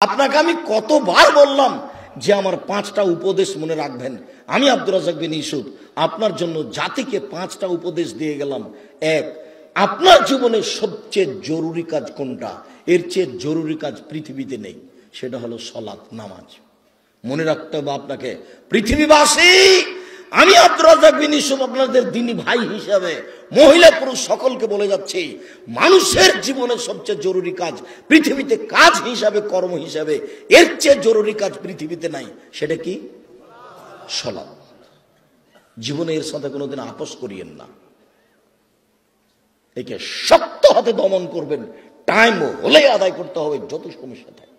আপনাকে আমি কতবার বললাম যে আমার 5টা উপদেশ মনে রাখবেন। আমি আব্দুর রাজ্জাক বিন ইউসুফ আপনার জন্য জাতিকে 5টা উপদেশ দিয়ে গেলাম। এক, আপনার জীবনের সবচেয়ে জরুরি কাজ কোনটা? এর চেয়ে জরুরি কাজ পৃথিবীতে নেই, সেটা হলো সালাত, নামাজ। মনে রাখতে হবে আপনাকে। পৃথিবীবাসী, আমি আব্দুর রাজ্জাক বিন ইউসুফ আপনাদের দ্বীনি ভাই হিসাবে মহিলা পুরুষ সকলকে বলে যাচ্ছি, মানুষের জীবনের সবচেয়ে জরুরি কাজ পৃথিবীতে, কাজ হিসাবে, কর্ম হিসাবে এর চেয়ে জরুরি কাজ পৃথিবীতে নাই। সেটা কি? সালাত। জীবনে এর সাথে কোনোদিন আপোষ করিয়েন না। একে শক্ত হাতে দমন করবেন, টাইম হলে আদায় করতে হবে, যত সমস্যা থাকে।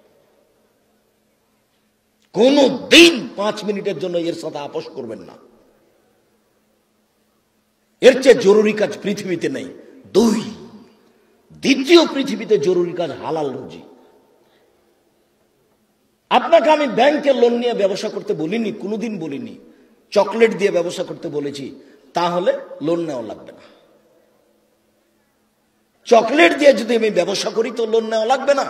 কোন দিন 5 মিনিটের জন্য এর সাথে আপোষ করবেন না। এর চেয়ে জরুরি কাজ পৃথিবীতে নেই। 2, দ্বিতীয় পৃথিবীতে জরুরি কাজ হালাল রুজি। আপনাকে আমি ব্যাংকে লোন নিয়ে ব্যবসা করতে বলিনি, কোনোদিন বলিনি। চকলেট দিয়ে ব্যবসা করতে বলেছি, তাহলে লোন নেওয়া লাগবে না। চকলেট দিয়ে যদি আমি ব্যবসা করি তো লোন নেওয়া লাগবে না।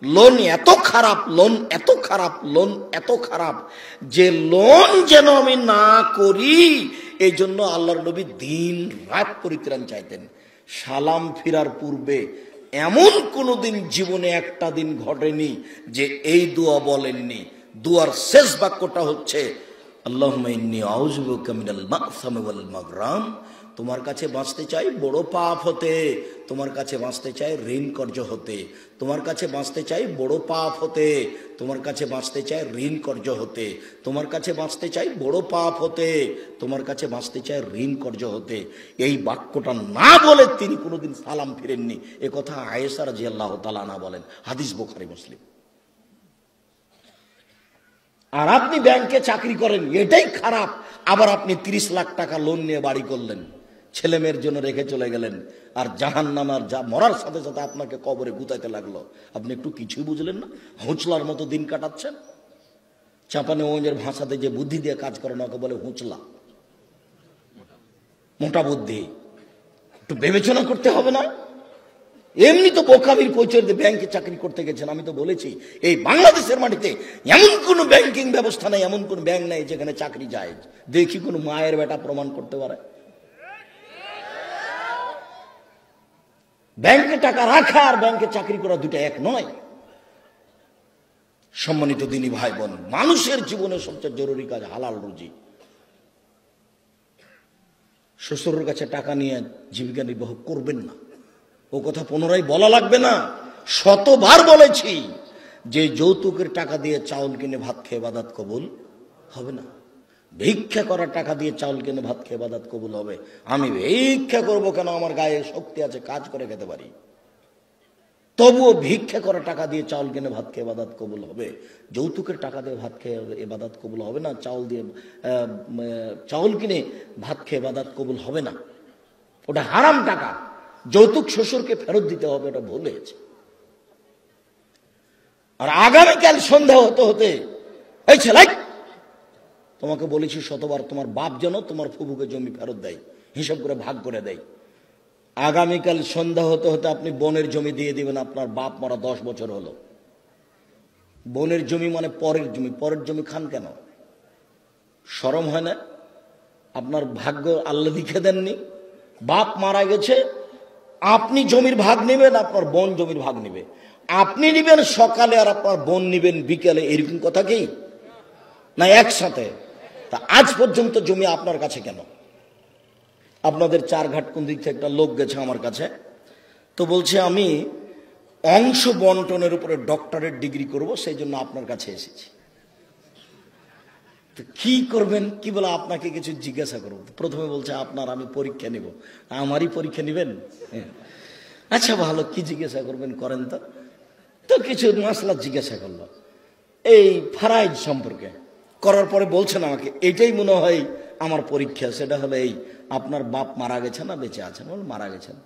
লোন এত খারাপ, লোন এত খারাপ, লোন এত খারাপ যে লোন যেন আমি না করি, এই জন্য আল্লাহর নবী দিন রাত পরিত্রাণ চাইতেন। সালাম ফিরার পূর্বে এমন কোনোদিন জীবনে একটা দিন ঘটেনি যে এই দোয়া বলেননি। দোয়ার শেষ বাক্যটা হচ্ছে আল্লাহুম্মা ইন্নী আউযু বিকা মিনাল মা'সামি ওয়াল মাগরাম। তোমার কাছে বাঁচতে চাই বড় পাপ হতে, তোমার কাছে বাঁচতে চাই ঋণ কর্য হতে, তোমার কাছে বাঁচতে চাই বড় পাপ হতে, তোমার কাছে বাঁচতে চাই ঋণ কর্য হতে, তোমার কাছে বাঁচতে চাই বড় পাপ হতে, তোমার কাছে বাঁচতে চাই ঋণ কর্য হতে। এই বাক্যটা না বলে তিনি কোনোদিন সালাম ফিরেননি। এ কথা আয়েশা রাদিয়াল্লাহু তাআলা আনহা বলেন, হাদিস বুখারী মুসলিম। আর আপনি ব্যাংকে চাকরি করেন, এটাই খারাপ। আবার আপনি 30 লাখ টাকা লোন নিয়ে বাড়ি করলেন, ছেলে মেয়ের জন্য রেখে চলে গেলেন, আর জাহান্নামার যা মরার সাথে সাথে আপনাকে কবরে গুতাইতে লাগলো। আপনি একটু কিছুই বুঝলেন না, হুঁচলার মতো দিন কাটাচ্ছেন। চাঁপানেগঞ্জের ভাষাতে যে বুদ্ধি দিয়ে কাজ করে না, ওকে বলে হুঁচলা, মোটা বুদ্ধি। একটু বিবেচনা করতে হবে না? এমনি তো বোকামির পরিচয় দিয়ে ব্যাংকে চাকরি করতে গেছেন। আমি তো বলেছি এই বাংলাদেশের মাটিতে এমন কোন ব্যাংকিং ব্যবস্থা নেই, এমন কোন ব্যাংক নাই যেখানে চাকরি যায়। দেখি কোন মায়ের বেটা প্রমাণ করতে পারে। ব্যাংকে টাকা রাখা আর ব্যাংকে চাকরি করা দুটো এক নয়। সম্মানিত দিনী ভাই বোন, মানুষের জীবনে সবচেয়ে জরুরি কাজ হালাল রুজি। শ্বশুরের কাছে টাকা নিয়ে জীবিকা নির্বাহ করবেন না, ও কথা পুনরায় বলা লাগবে না। শতবার বলেছি যে যৌতুকের টাকা দিয়ে চাউল কিনে ভাত খেয়ে ইবাদত কবুল হবে না। ভিক্ষা করার টাকা দিয়ে চাউল কিনে ভাত খেয়ে ইবাদত কবুল হবে। আমি ভিক্ষা করব কেন? আমার গায়ে শক্তি আছে, কাজ করে খেতে পারি। তবুও ভিক্ষা করা টাকা দিয়ে চাউল কিনে ভাত খেয়ে ইবাদত কবুল হবে। যৌতুকের টাকা দিয়ে ভাত খেয়ে ইবাদত কবুল হবে না। চাউল কিনে ভাত খেয়ে ইবাদত কবুল হবে না। ওটা হারাম টাকা। যৌতুক শ্বশুরকে ফেরত দিতে হবে, এটা ভুল হয়েছে। আর আগামীকাল সন্ধ্যা হতে হতে এই ছেলে, তোমাকে বলেছি শতবার, তোমার বাপ যেন তোমার ফুফুকে জমি ফেরত দেয়, হিসাব করে ভাগ করে দেয়। আগামীকাল সন্ধ্যা হতে হতে আপনি বোনের জমি দিয়ে দিবেন। আপনার বাপ মরা 10 বছর হলো। বোনের জমি মানে পরের জমি। পরের জমি খান কেন? শরম হয় না? আপনার ভাগ্য আল্লাহ লিখে দেননি? বাপ মারা গেছে, আপনি জমির ভাগ নেবেন, আপনার বোন জমির ভাগ নেবে। আপনি নিবেন সকালে আর আপনার বোন নিবেন বিকেলে, এরকম কথা কি না? একসাথে। তা আজ পর্যন্ত জমি আপনার কাছে কেন? আপনাদের 4 ঘাট কোন দিক থেকে একটা লোক গেছে আমার কাছে, তো বলছে আমি অংশ বন্টনের উপরে ডক্টরেট ডিগ্রি করব, সেই জন্য আপনার কাছে এসেছি। তো কি করবেন? কি বলে আপনাকে কিছু জিজ্ঞাসা করবো। প্রথমে বলছে আপনার আমি পরীক্ষা নিব। আমারই পরীক্ষা নিবেন? আচ্ছা ভালো, কি জিজ্ঞাসা করবেন করেন তো। তো কিছু মাসলা জিজ্ঞাসা করলো এই ফারাইজ সম্পর্কে। করার পরে বলছেন আমাকে এইটাই মনে হয় আমার পরীক্ষা। সেটা হলো এই, আপনার বাপ মারা গেছে না বেঁচে আছেন? বল মারা গেছেন।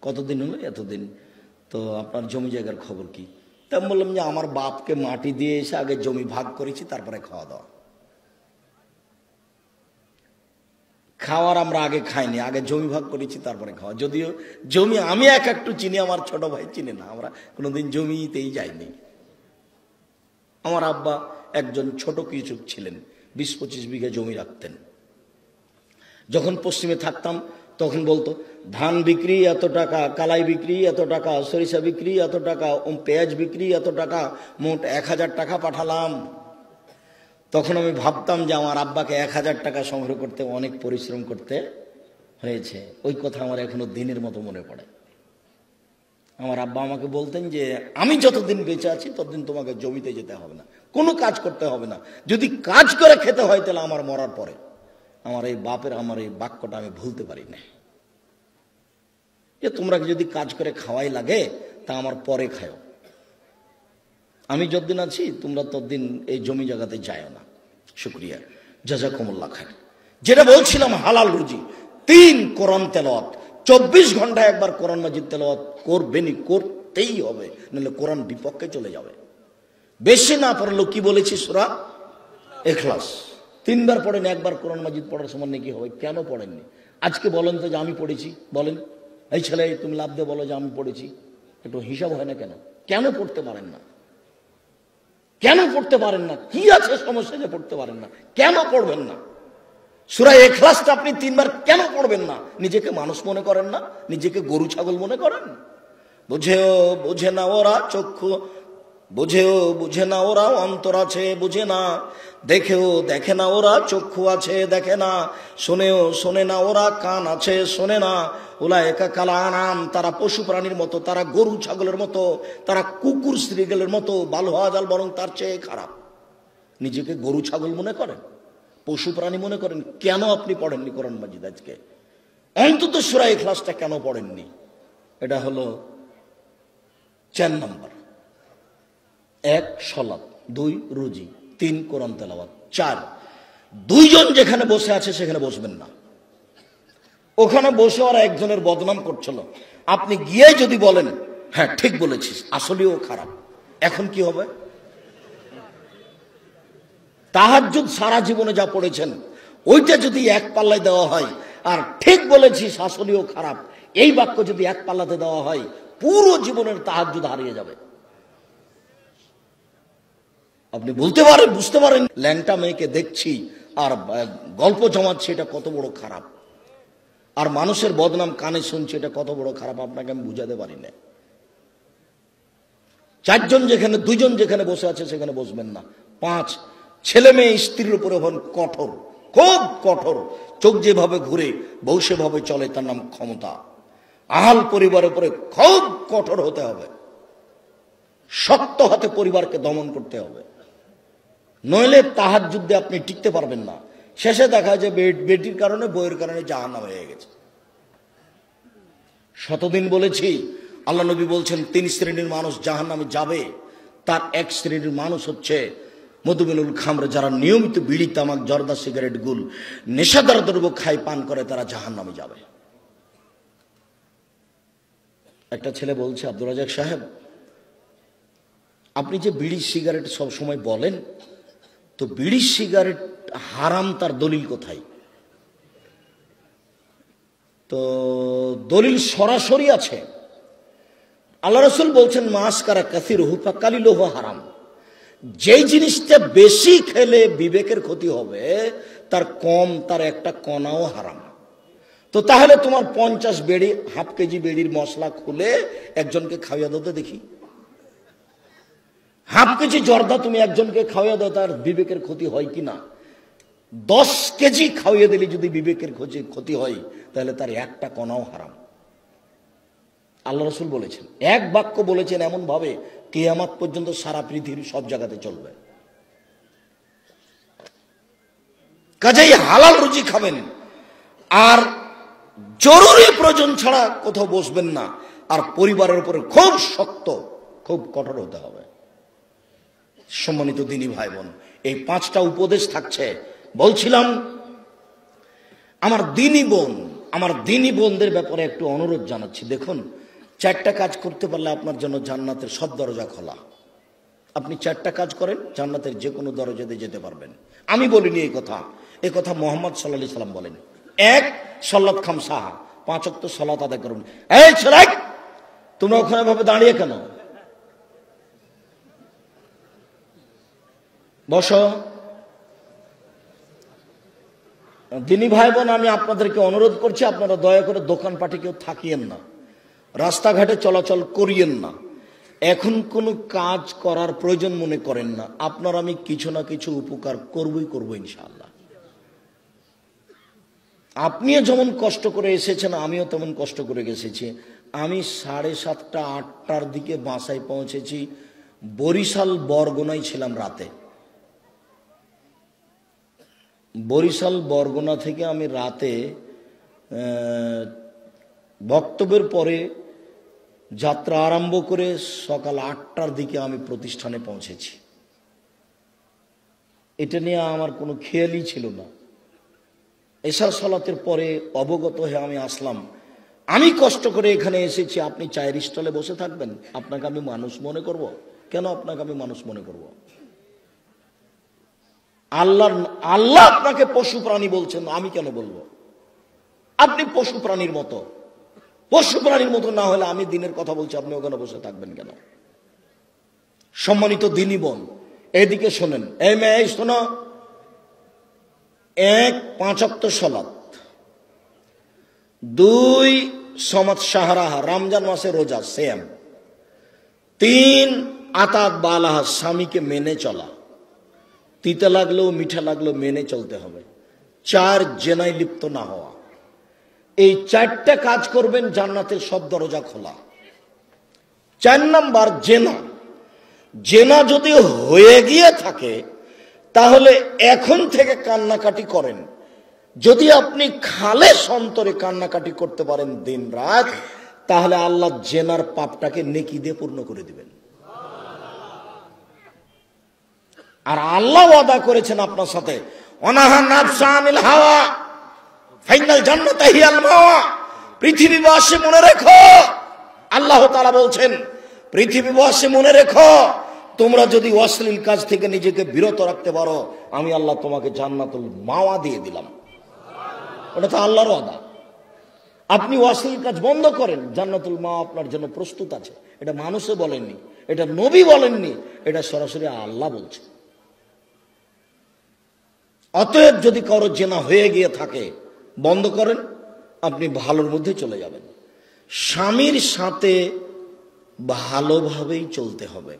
কতদিন হলো? এতদিন। তো আপনার জমি জায়গার খবর কি? তা আমি বললাম যে আমার বাপকে মাটি দিয়ে এসে আগে জমি ভাগ করেছি, তারপরে খাওয়া দাওয়া। খাওয়ার আমরা আগে খাইনি, আগে জমি ভাগ করেছি তারপরে খাওয়া। যদিও জমি আমি একটু চিনি, আমার ছোট ভাই চিনে না। আমরা কোনোদিন জমিতেই যাইনি। আমার আব্বা একজন ছোট কৃষক ছিলেন, 20-25 বিঘা জমি রাখতেন। যখন পশ্চিমে থাকতাম তখন বলতো ধান বিক্রি এত টাকা, কালাই বিক্রি এত টাকা, সরিষা বিক্রি এত টাকা, পেঁয়াজ বিক্রি এত টাকা, মোট 1000 টাকা পাঠালাম। তখন আমি ভাবতাম যে আমার আব্বাকে 1000 টাকা সংগ্রহ করতে অনেক পরিশ্রম করতে হয়েছে। ওই কথা আমার এখনো দিনের মতো মনে পড়ে। আমার আব্বা আমাকে বলতেন যে আমি যতদিন বেঁচে আছি ততদিন তোমাকে জমিতে যেতে হবে না, কোনো কাজ করতে হবে না, যদি কাজ করে খেতে হয় তাহলে আমার মরার পরে। আমার এই বাপের আমার এই বাক্যটা আমি ভুলতে পারি না, যে তোমরা যদি কাজ করে খাওয়াই লাগে তা আমার পরে খাও, আমি যতদিন আছি তোমরা ততদিন এই জমি জায়গাতে যায় না। শুকরিয়া, জাযাকুমুল্লাহ খায়র। যেটা বলছিলাম হালাল রুজি, 3 কোরআন তেলাওয়াত, 24 ঘন্টায় একবার কোরআন মাজিদ তেলাওয়াত করবেনই, করতেই হবে, নাহলে কোরআন বিপক্ষে চলে যাবে। বেশি না পড়লেও কি বলেছি সূরা ইখলাস 3 বার পড়েন, একবার কোরআন মাজিদ পড়ার সমান নাকি হবে। কেন পড়েননি আজকে বলেন তো যে আমি পড়েছি? বলেন, এই ছেলে তুমি লাভ দিয়ে বলো যে আমি পড়েছি, একটু হিসাব হয় না কেন? কেন পড়তে পারেন না? কেন পড়তে পারেন না? কি আছে সমস্যা যে পড়তে পারেন না? কেন পড়বেন না? সূরা ইখলাসটা আপনি 3 বার কেন পড়বেন না? নিজেকে মানুষ মনে করেন না? নিজেকে গরু ছাগল মনে করেন? বুঝেও বুঝে না ওরা চক্ষু, বুঝেও বুঝে না ওরা অন্তর আছে বুঝে না, দেখেও দেখে না ওরা চক্ষু আছে দেখে না, শোনেও শোনে না ওরা কান আছে শোনে না। উলায়েকা কাল আনাম, তারা পশু প্রাণীর মতো, তারা গরু ছাগলের মতো, তারা কুকুর শ্রীগেলের মতো, বাল হওয়া জাল বরং তার চেয়ে খারাপ। নিজেকে গরু ছাগল মনে করেন, পশু প্রাণী মনে করেন। কেন আপনি পড়েননি কোরআন মাজিদ? আজকে অন্তত সূরা ইখলাসটা কেন পড়েননি? এটা হলো 4 নম্বর। 1 সালাত, 2 রুজি, 3 কোরআন তেলাওয়াত, 4 দুইজন যেখানে বসে আছে সেখানে বসবেন না। ওখানে বসে ওরা একজনের বদনাম করছিল, আপনি গিয়ে যদি বলেন হ্যাঁ ঠিক বলেছিস, আসলেও খারাপ, এখন কি হবে? তাহাজ্জুদ সারা জীবনে যা পড়েছেন ওইটা যদি এক পাল্লায় দেওয়া হয়, আর ঠিক বলেছিস আসলেও খারাপ এই বাক্য যদি এক পাল্লাতে দেওয়া হয়, পুরো জীবনের তাহাজ্জুদ হারিয়ে যাবে। আপনি বলতে পারেন, বুঝতে পারেন ল্যাংটা মেয়েকে দেখছি আর গল্প জমাচ্ছি, এটা কত বড় খারাপ, আর মানুষের বদনাম কানে শুনছি, এটা কত বড় খারাপ, আপনাকে আমি বুঝাতে পারি না। 4 জন যেখানে, 2 জন যেখানে বসে আছে সেখানে বসবেন না। 5 ছেলে মেয়ে স্ত্রীর উপরে হন কঠোর, খুব কঠোর, চোখ যেভাবে ঘুরে বউ সেভাবে চলে, তার নাম ক্ষমতা। আহাল পরিবারের উপরে খুব কঠোর হতে হবে, শক্ত হাতে পরিবারকে দমন করতে হবে, নইলে তাহাজ্জুদে আপনি টিকতে পারবেন না। শেষে দেখা যায় বেটির কারণে বইয়ের কারণে জাহান্নাম হয়ে গেছে। শতদিন বলেছি, আল্লাহ নবী বলছেন 3 শ্রেণীর মানুষ জাহান্নামে যাবে। তার 1 শ্রেণীর মানুষ হচ্ছে মধুমিনুল খামর, যারা নিয়মিত বিড়ি তামাক জর্দা সিগারেট গুল নেশাদার দ্রব্য খায় পান করে, তারা জাহান্নামে যাবে। একটা ছেলে বলছে, আব্দুল রাজাক সাহেব আপনি যে বিড়ি সিগারেট সব সময় বলেন, তো বিড়ি সিগারেট হারাম তার দলিল কোথায়? তো দলিল সরাসরি আছে, আল্লাহ রাসূল বলছেন মাসকারা কাসিরুহু ফাকালিলুহু হারাম। যেই জিনিসটা বেশি খেলে বিবেকের ক্ষতি হবে, তার কম, তার একটা কণাও হারাম। তো তাহলে তোমার 50 বেড়ি, হাফ কেজি বেড়ির মশলা খুলে একজনকে খাওয়াইয়া দাও তো দেখি। হাফ কেজি জর্দা তুমি একজনকে খাওয়াইয়া দাও, তার বিবেকের ক্ষতি হয় কি না? 10 কেজি খাওয়াইয়া দিলে যদি বিবেকের ক্ষতি হয়, তাহলে তার একটা কণাও হারাম। আল্লাহ রাসূল বলেছেন, এক বাক্য বলেছেন এমন ভাবে কিয়ামত পর্যন্ত সারা পৃথিবীর সব জায়গাতে চলবে। কাজেই হালাল রুজি খাবেন, আর জরুরি প্রয়োজন ছাড়া কোথাও বসবেন না, আর পরিবারের উপরে খুব শক্ত, খুব কঠোর হতে হবে। সম্মানিত দিনী ভাই বোন, এই 5টা উপদেশ থাকছে। বলছিলাম আমার দিনী বোনদের ব্যাপারে একটু অনুরোধ জানাচ্ছি। দেখুন, 4টা কাজ করতে পারলে আপনার জন্য জান্নাতের সব দরজা খোলা। আপনি 4টা কাজ করেন, জান্নাতের যে কোনো দরজাতে যেতে পারবেন। আমি বলিনি এই কথা মুহাম্মদ সাল্লাল্লাহু আলাইহি সাল্লাম বলেন। 1 সালাত খামসা, 5 ওয়াক্ত সালাত আদায় করুন। এই ছেলে, তোমরা ওখানে ভাবে দাঁড়িয়ে কেন? বসো। দিনী ভাই বোন, আমি আপনাদেরকে অনুরোধ করছি, আপনারা দয়া করে দোকানপাটে কেউ থাকিয়েন না, রাস্তাঘাটে চলাচল করিয়েন না। এখন কোনো কাজ করার প্রয়োজন মনে করেন না। আপনার আমি কিছু না কিছু উপকার করবই করবো ইনশাআল্লাহ। আপনিও যেমন কষ্ট করে এসেছেন, আমিও তেমন কষ্ট করে গেছেছি। আমি 7:30 8টার দিকে বাসায় পৌঁছেছি। বরিশাল বরগুনায় ছিলাম রাতে। বরিশাল বরগুনা থেকে আমি রাতে বক্তব্যের পরে যাত্রা আরম্ভ করে সকাল 8টার দিকে আমি প্রতিষ্ঠানে পৌঁছেছি। এটা নিয়ে আমার কোনো খেয়ালই ছিল না। এশার সালাতের পরে অবগত হয়ে আমি আসলাম। আমি কষ্ট করে এখানে এসেছি, আপনি চায়ের স্টলে বসে থাকবেন? আপনাকে আমি মানুষ মনে করব? কেন আপনাকে আমি মানুষ মনে করব? আল্লাহ আপনাকে পশু প্রাণী বলছেন, আমি কেন বলবো? আপনি পশু প্রাণীর মতো। পশু প্রাণীর মতো না হলে আমি দিনের কথা বলছি, আপনি ওখানে বসে থাকবেন কেন? সম্মানিত দিনী বোন, এদিকে শোনেন। এই মেয়ে শোনো, 1 5 ওয়াক্ত সালাত, 2 সমাজ সাহারাহা, রমজান মাসে রোজা সেম, 3 আতাত বালাহা, স্বামীকে মেনে চলা, তিতা লাগলেও মিঠা লাগলেও মেনে চলতে হবে, 4 জেনায় লিপ্ত না হওয়া। এই 4টা কাজ করবেন, জান্নাতের সব দরজা খোলা। 4 নাম্বার জেনা। জেনা যদি হয়ে গিয়ে থাকে তাহলে এখন থেকে কান্নাকাটি করেন। যদি আপনি খালেস অন্তরে কান্নাকাটি করতে পারেন দিন রাত, তাহলে আল্লাহ জেনার পাপটাকে নেকি দিয়ে পূর্ণ করে দিবেন। আর আল্লাহ ওয়াদা করেছেন আপনার সাথে, অনাহা নাফসা আনিল হাওয়া ফাইনাল জান্নাতা হিয়াল মাওয়া। পৃথিবীবাসী মনে রেখো, আল্লাহ তাআলা বলছেন, পৃথিবীবাসী মনে রেখো, তোমরা যদি অশ্লীল কাজ থেকে নিজেকে বিরত রাখতে পারো, আমি আল্লাহ তোমাকে জান্নাতুল মাওয়া দিয়ে দিলাম। ওটা তো আল্লাহর ওয়াদা। আপনি অশ্লীল কাজ বন্ধ করেন, জান্নাতুল মাওয়া আপনার জন্য প্রস্তুত আছে। এটা মানুষে বলেননি, এটা নবী বলেননি, এটা সরাসরি আল্লাহ বলছে। অতএব যদি কারো জেনা হয়ে গিয়ে থাকে, বন্ধ করেন, আপনি ভালোর মধ্যে চলে যাবেন। স্বামীর সাথে ভালোভাবেই চলতে হবে।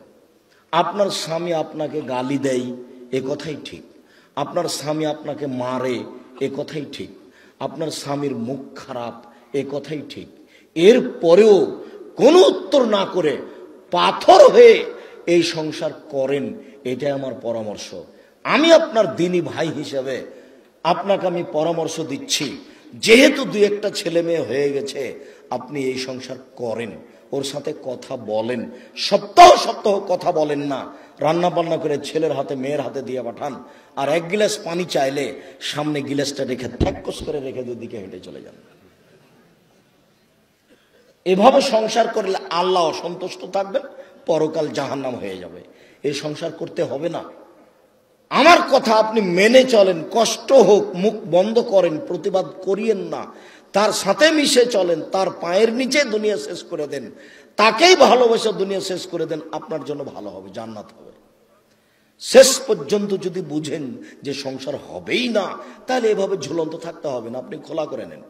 আপনার স্বামী আপনাকে গালি দেয়, এ কথাই ঠিক। আপনার স্বামী আপনাকে মারে, এ কথাই ঠিক। আপনার স্বামীর মুখ খারাপ, এ কথাই ঠিক। এর পরেও কোনো উত্তর না করে পাথর হয়ে এই সংসার করেন, এটাই আমার পরামর্শ। আমি আপনার দিনী ভাই হিসেবে আপনাকে আমি পরামর্শ দিচ্ছি, যেহেতু 2-1টা ছেলে মেয়ে হয়ে গেছে, আপনি এই সংসার করেন, ওর সাথে কথা বলেন। সপ্তাহ সপ্তাহ কথা বলেন না, রান্না বান্না করে ছেলের হাতে মেয়ের হাতে দিয়ে পাঠান, আর 1 গ্লাস পানি চাইলে সামনে গ্লাসটা রেখে ঠ্যাক্কস করে রেখে দুদিকে হেঁটে চলে যান। এভাবে সংসার করলে আল্লাহ অসন্তুষ্ট থাকবেন, পরকাল জাহান্নাম হয়ে যাবে। এই সংসার করতে হবে না। আমার কথা আপনি মেনে চলেন, কষ্ট হোক, মুখ বন্ধ করেন, প্রতিবাদ করিয়েন না, তার সাথে মিশে চলেন, তার পায়ের নিচে দুনিয়া শেষ করে দেন, তাকেই ভালোবেসে দুনিয়া শেষ করে দেন, আপনার জন্য ভালো হবে, জান্নাত হবে। শেষ পর্যন্ত যদি বুঝেন যে সংসার হবেই না, তাহলে এভাবে ঝুলন্ত থাকতে হবে না, আপনি খোলা করে নেন।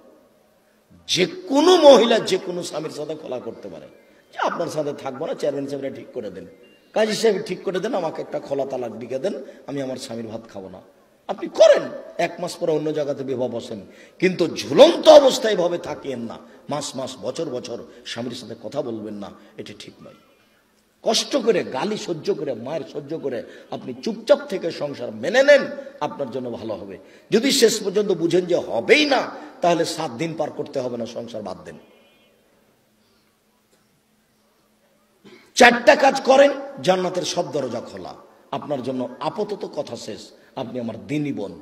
যে কোনো মহিলা যে কোনো স্বামীর সাথে খোলা করতে পারে, যে আপনার সাথে থাকবো না, চেয়ারম্যান সাহেবরা ঠিক করে দেন, কাজী সাহেব ঠিক করে দেন, আমাকে একটা খোলা তালাক লিখে দেন, আমি আমার স্বামীর ভাত খাবো না। আপনি করেন, 1 মাস পরে অন্য জায়গাতে বিবাহ বসেন, কিন্তু ঝুলন্ত অবস্থায় এভাবে থাকিয়েন না। মাস মাস বছর বছর স্বামীর সাথে কথা বলবেন না, এটা ঠিক নয়। কষ্ট করে, গালি সহ্য করে, মায়ের সহ্য করে আপনি চুপচাপ থেকে সংসার মেনে নেন, আপনার জন্য ভালো হবে। যদি শেষ পর্যন্ত বুঝেন যে হবেই না, তাহলে 7 দিন পার করতে হবে না, সংসার বাদ দেন। 4টা কাজ করেন, জান্নাতের সব দরজা খোলা আপনার জন্য। আপাতত কথা শেষ, আপনি আমার দিনী বোন।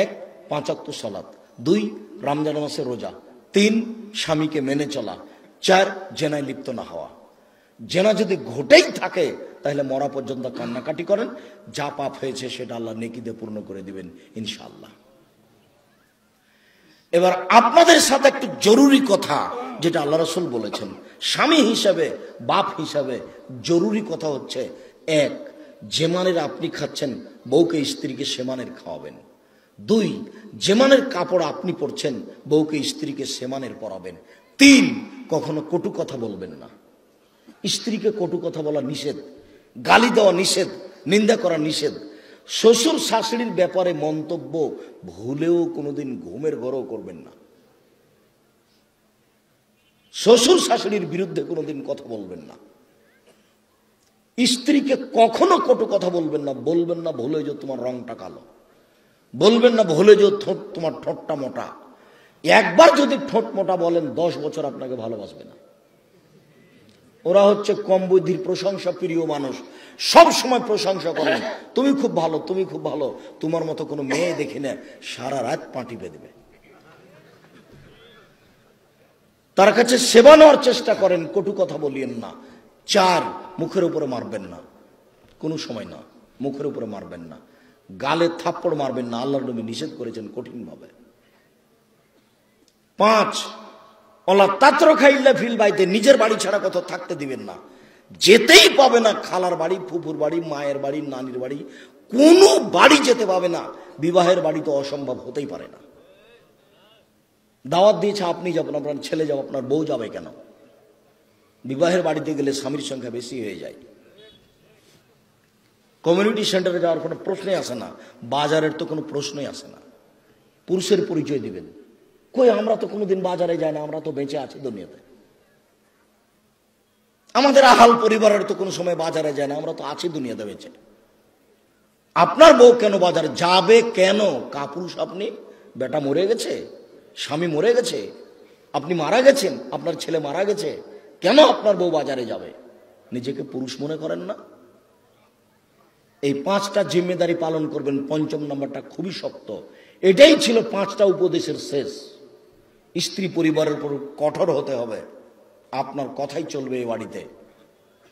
1 5 ওয়াক্ত সালাত, 2 রমজান মাসে রোজা, 3 স্বামীকে মেনে চলা, 4 জেনায় লিপ্ত না হওয়া। জেনা যদি ঘটেই থাকে তাহলে মরা পর্যন্ত কান্নাকাটি করেন, যা পাপ হয়েছে সেটা আল্লাহ নেকি দিয়ে পূর্ণ করে দিবেন ইনশাআল্লাহ। এবার আপনাদের সাথে একটু জরুরি কথা, যেটা আল্লাহ রাসূল বলেছেন, স্বামী হিসাবে, বাপ হিসাবে জরুরি কথা হচ্ছে, 1 যে মানের আপনি খাচ্ছেন বউকে স্ত্রীকে সে মানের খাওয়াবেন। 2, যে মানের কাপড় আপনি পরছেন বউকে স্ত্রীকে সে মানের পরাবেন। 3, কখনো কটু কথা বলবেন না। স্ত্রীকে কটু কথা বলা নিষেধ, গালি দেওয়া নিষেধ, নিন্দা করা নিষেধ। শ্বশুর শাশুড়ির ব্যাপারে মন্তব্য ভুলেও কোনোদিন ঘুমের ঘরেও করবেন না। শ্বশুর শাশুড়ির বিরুদ্ধে কোনোদিন কথা বলবেন না। স্ত্রীকে কখনো কটু কথা বলবেন না। বলবেন না ভুলে যে তোমার রংটা কালো, বলবেন না ভুলে যে তোমার ঠোঁটটা মোটা। একবার যদি ঠোঁট মোটা বলেন 10 বছর আপনাকে ভালোবাসবে না। ওরা হচ্ছে কম বুদ্ধির প্রশংসা প্রিয় মানুষ, সব সময় প্রশংসা করেন, তুমি খুব ভালো, তুমি খুব ভালো, তোমার মতো কোনো মেয়ে দেখি না, সারা রাত পাঁটি বেঁধবে। তার কাছে সেবা নেওয়ার চেষ্টা করেন, কটু কথা বলিয়েন না। 4, মুখের উপরে মারবেন না, কোনো সময় না, মুখের উপরে মারবেন না। গালে থাপ্পড় মারবেন না, আল্লাহর নবী নিষেধ করেছেন কঠিন ভাবে। 5, ওলা তাত্র খাইল্লা ফিল বাইতে, নিজের বাড়ি ছাড়া কোথাও থাকতে দিবেন না। যেতেই পাবে না খালার বাড়ি, ফুফুর বাড়ি, মায়ের বাড়ি, নানির বাড়ি, কোনো বাড়ি যেতে পাবে না। বিবাহের বাড়ি তো অসম্ভব হতেই পারে না। দাওয়াত দিয়েছে আপনি যাবেন, আপনার ছেলে যাবে, আপনার বউ যাবে কেন? বিবাহের বাড়িতে গেলে স্বামীর সংখ্যা বেশি হয়ে যায়। কমিউনিটি সেন্টারে যাওয়ার কোনো প্রশ্নই আসে না, বাজারের তো কোনো প্রশ্নই আসে না। পুরুষের পরিচয় দিবেন। কই, আমরা তো কোনোদিন বাজারে যাই না, আমরা তো বেঁচে আছি দুনিয়াতে। আমাদের আহাল পরিবারের তো কোনো সময় বাজারে যায় না, আমরা তো আছি দুনিয়াতে বেঁচে। আপনার বউ কেন বাজারে যাবে? কেন? কাপুরুষ আপনি? বেটা মরে গেছে, স্বামী মরে গেছে, আপনি মারা গেছেন, আপনার ছেলে মারা গেছে, কেন আপনার বউ বাজারে যাবে? নিজেকে পুরুষ মনে করেন না? এই 5টা জিম্মেদারি পালন করবেন। 5ম নম্বরটা খুবই শক্ত। এটাই ছিল 5টা উপদেশের শেষ। স্ত্রী পরিবারের উপর কঠোর হতে হবে, আপনার কথাই চলবে এই বাড়িতে।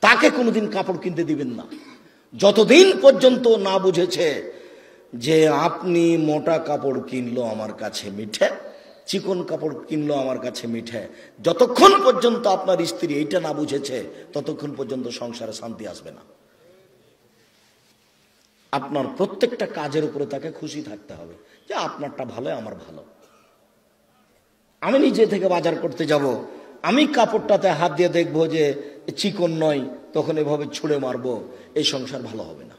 তাকে কোনোদিন কাপড় কিনতে দিবেন না যতদিন পর্যন্ত না বুঝেছে যে আপনি মোটা কাপড় কিনলো আমার কাছে মিঠে, চিকন কাপড় কিনলো আমার কাছে মিঠে। যতক্ষণ পর্যন্ত আপনার স্ত্রী এইটা না বুঝেছে ততক্ষণ পর্যন্ত সংসারে শান্তি আসবে না। আপনার প্রত্যেকটা কাজের উপরে তাকে খুশি থাকতে হবে যে আপনারটা ভালো, আমার ভালো। আমি নিজে থেকে বাজার করতে যাব, আমি কাপড়টাতে হাত দিয়ে দেখবো যে চিকন নয়, তখন এভাবে ছুঁড়ে মারবো, এই সংসার ভালো হবে না।